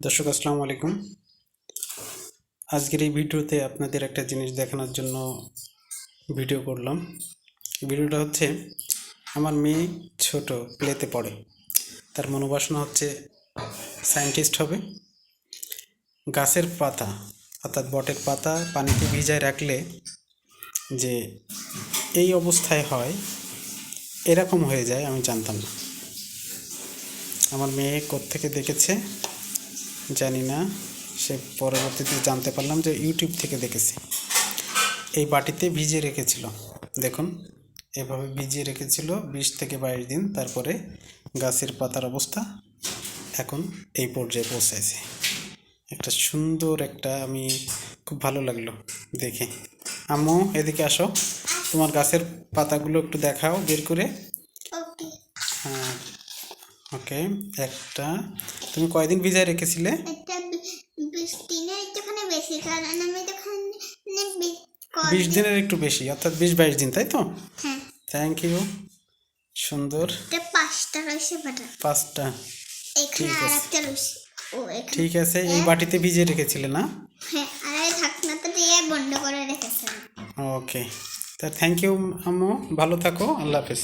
দর্শক আসসালামু আলাইকুম। আজকের এই ভিডিওতে আপনাদের একটা জিনিস দেখানোর জন্য ভিডিও করলাম। ভিডিওটা হচ্ছে আমার মেয়ে ছোট প্লেতে পড়ে, তার মনোবাসনা হচ্ছে সায়েন্টিস্ট হবে। গাছের পাতা অর্থাৎ বটের পাতা পানিতে ভিজায় রাখলে যে এই অবস্থায় হয়, এরকম হয়ে যায় আমি জানতাম না। আমার মেয়ে কোত্থেকে দেখেছে জানি না, সে পরবর্তীতে জানতে পারলাম যে ইউটিউব থেকে দেখেছে। এই বাটিতে ভিজিয়ে রেখেছিল, দেখুন এভাবে ভিজিয়ে রেখেছিল 20 থেকে 22 দিন। তারপরে গাছের পাতার অবস্থা এখন এই পর্যায়ে পৌঁছেছে। একটা সুন্দর আমি খুব ভালো লাগলো দেখে। আম্মু এদিকে আসো, তোমার গাছের পাতাগুলো একটু দেখাও বের করে। হ্যাঁ, ওকে। একটা তুমি কয়দিন ভিজায় রেখেছিলে? 20 দিনের একটু বেশি, অর্থাৎ 20-22 দিন, তাই তো? হ্যাঁ। Thank you. সুন্দর। 5টা রয়েছে বাটা। 5টা। এখানে আরেকটা রয়েছে। ঠিক আছে, এই বাটিতে ভিজিয়ে রেখেছিলে না? হ্যাঁ, আর এই ঢাকনাটা দিয়ে বন্ধ করে রেখেছিলাম। ওকে, তা থ্যাংক ইউ আম্মু, ভালো থাকো, আল্লাহ হাফেজ।